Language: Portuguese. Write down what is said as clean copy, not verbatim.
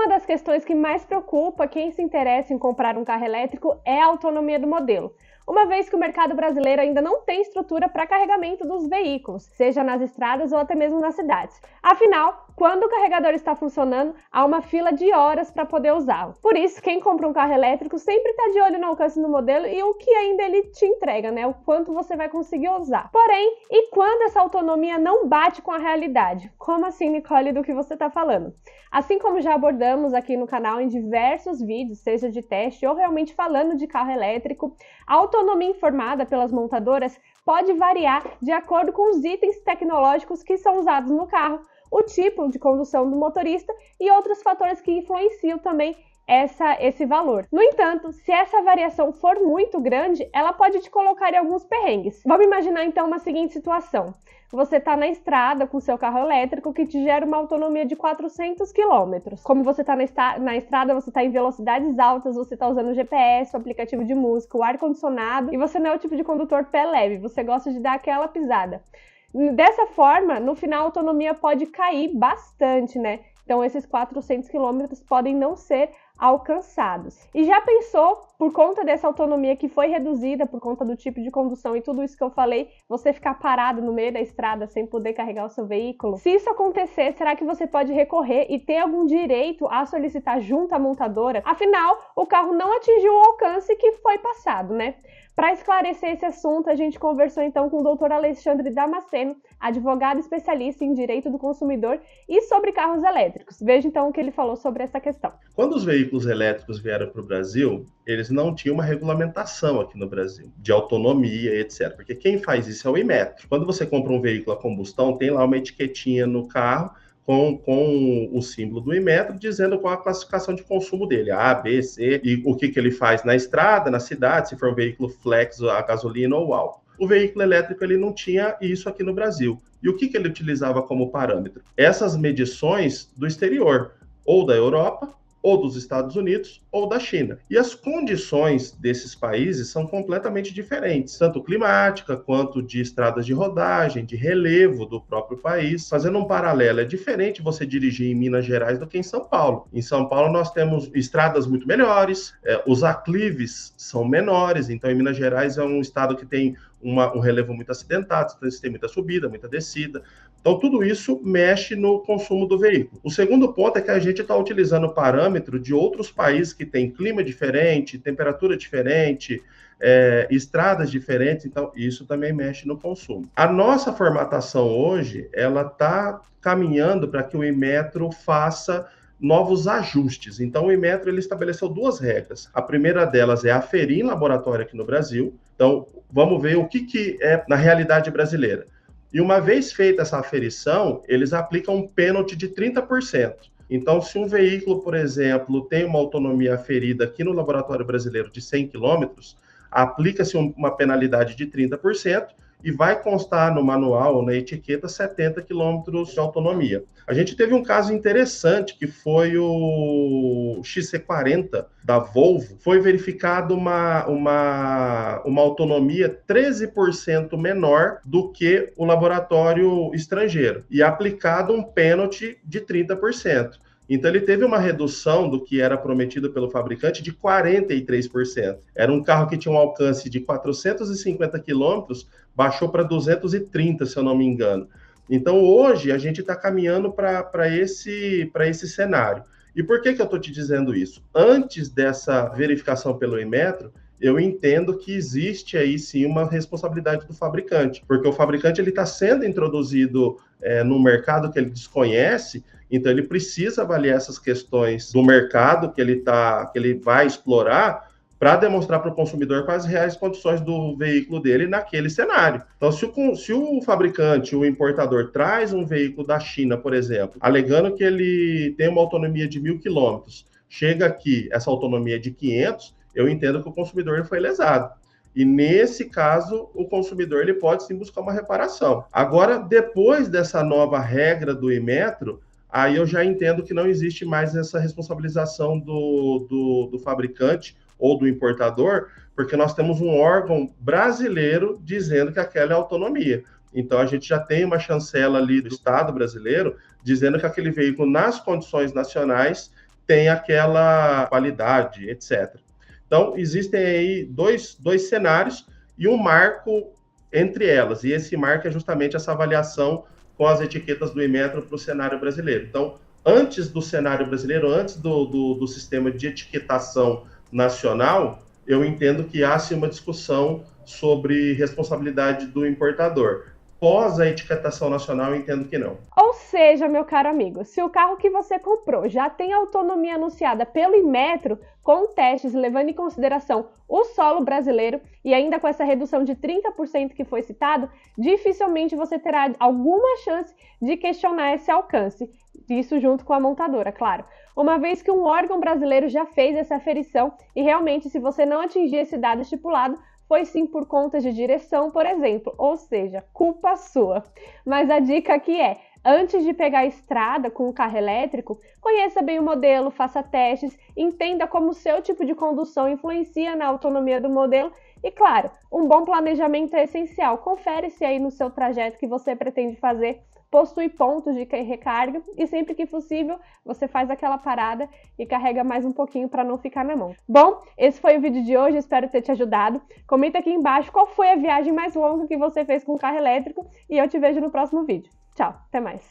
Uma das questões que mais preocupa quem se interessa em comprar um carro elétrico é a autonomia do modelo, uma vez que o mercado brasileiro ainda não tem estrutura para carregamento dos veículos, seja nas estradas ou até mesmo nas cidades. Afinal, quando o carregador está funcionando, há uma fila de horas para poder usá-lo. Por isso, quem compra um carro elétrico sempre está de olho no alcance do modelo e o que ainda ele te entrega, né? O quanto você vai conseguir usar. Porém, e quando essa autonomia não bate com a realidade? Como assim, Nicole, do que você está falando? Assim como já abordamos aqui no canal em diversos vídeos, seja de teste ou realmente falando de carro elétrico, a autonomia informada pelas montadoras pode variar de acordo com os itens tecnológicos que são usados no carro, o tipo de condução do motorista e outros fatores que influenciam também esse valor. No entanto, se essa variação for muito grande, ela pode te colocar em alguns perrengues. Vamos imaginar então uma seguinte situação. Você está na estrada com seu carro elétrico que te gera uma autonomia de 400 km. Como você está na estrada, você está em velocidades altas, você está usando o GPS, o aplicativo de música, o ar-condicionado e você não é o tipo de condutor pé leve, você gosta de dar aquela pisada. Dessa forma, no final a autonomia pode cair bastante, né? Então esses 400 km podem não ser alcançados. E já pensou, por conta dessa autonomia que foi reduzida, por conta do tipo de condução e tudo isso que eu falei, você ficar parado no meio da estrada sem poder carregar o seu veículo? Se isso acontecer, será que você pode recorrer e ter algum direito a solicitar junto à montadora? Afinal, o carro não atingiu o alcance que foi passado, né? Para esclarecer esse assunto, a gente conversou então com o Dr. Alexandre Damasceno, advogado especialista em direito do consumidor e sobre carros elétricos. Veja então o que ele falou sobre essa questão. Quando os veículos elétricos vieram para o Brasil, eles não tinham uma regulamentação aqui no Brasil, de autonomia, etc. Porque quem faz isso é o Inmetro. Quando você compra um veículo a combustão, tem lá uma etiquetinha no carro com o símbolo do Inmetro, dizendo qual a classificação de consumo dele, A, B, C, e o que ele faz na estrada, na cidade, se for um veículo flex, a gasolina ou álcool. O veículo elétrico ele não tinha isso aqui no Brasil. E o que ele utilizava como parâmetro? Essas medições do exterior, ou da Europa, ou dos Estados Unidos, ou da China. E as condições desses países são completamente diferentes, tanto climática, quanto de estradas de rodagem, de relevo do próprio país. Fazendo um paralelo, é diferente você dirigir em Minas Gerais do que em São Paulo. Em São Paulo nós temos estradas muito melhores, os aclives são menores, então em Minas Gerais é um estado que tem um relevo muito acidentado, então tem muita subida, muita descida. Então, tudo isso mexe no consumo do veículo. O segundo ponto é que a gente está utilizando o parâmetro de outros países que têm clima diferente, temperatura diferente, estradas diferentes, então isso também mexe no consumo. A nossa formatação hoje, ela está caminhando para que o Inmetro faça novos ajustes. Então, o Inmetro ele estabeleceu duas regras. A primeira delas é aferir em laboratório aqui no Brasil. Então, vamos ver o que é na realidade brasileira. E uma vez feita essa aferição, eles aplicam um pênalti de 30%. Então, se um veículo, por exemplo, tem uma autonomia aferida aqui no laboratório brasileiro de 100 km, aplica-se uma penalidade de 30% e vai constar no manual ou na etiqueta 70 km de autonomia. A gente teve um caso interessante que foi o XC40 da Volvo. Foi verificado uma autonomia 13% menor do que o laboratório estrangeiro e aplicado um pênalti de 30%. Então, ele teve uma redução do que era prometido pelo fabricante de 43%. Era um carro que tinha um alcance de 450 quilômetros, baixou para 230, se eu não me engano. Então, hoje, a gente está caminhando para esse cenário. E por que eu estou te dizendo isso? Antes dessa verificação pelo Inmetro, eu entendo que existe aí sim uma responsabilidade do fabricante, porque o fabricante está sendo introduzido num mercado que ele desconhece, então ele precisa avaliar essas questões do mercado que ele vai explorar para demonstrar para o consumidor quais as reais condições do veículo dele naquele cenário. Então, se o fabricante, o importador, traz um veículo da China, por exemplo, alegando que ele tem uma autonomia de 1.000 quilômetros, chega aqui, essa autonomia é de 500, eu entendo que o consumidor foi lesado. E nesse caso, o consumidor ele pode sim buscar uma reparação. Agora, depois dessa nova regra do Inmetro, aí eu já entendo que não existe mais essa responsabilização do fabricante ou do importador, porque nós temos um órgão brasileiro dizendo que aquela é a autonomia. Então, a gente já tem uma chancela ali do Estado brasileiro dizendo que aquele veículo, nas condições nacionais, tem aquela qualidade, etc. Então, existem aí dois cenários e um marco entre elas, e esse marco é justamente essa avaliação com as etiquetas do Inmetro para o cenário brasileiro. Então, antes do cenário brasileiro, antes do sistema de etiquetação nacional, eu entendo que há-se uma discussão sobre responsabilidade do importador. Pós a etiquetação nacional, eu entendo que não. Ou seja, meu caro amigo, se o carro que você comprou já tem autonomia anunciada pelo Inmetro, com testes levando em consideração o solo brasileiro e ainda com essa redução de 30% que foi citado, dificilmente você terá alguma chance de questionar esse alcance. Isso junto com a montadora, claro. Uma vez que um órgão brasileiro já fez essa aferição e realmente, se você não atingir esse dado estipulado, foi sim por conta de direção, por exemplo, ou seja, culpa sua. Mas a dica aqui é, antes de pegar a estrada com o carro elétrico, conheça bem o modelo, faça testes, entenda como o seu tipo de condução influencia na autonomia do modelo e, claro, um bom planejamento é essencial. Confere se aí no seu trajeto que você pretende fazer possui pontos de recarga e sempre que possível você faz aquela parada e carrega mais um pouquinho para não ficar na mão. Bom, esse foi o vídeo de hoje, espero ter te ajudado. Comenta aqui embaixo qual foi a viagem mais longa que você fez com o carro elétrico e eu te vejo no próximo vídeo. Tchau, até mais!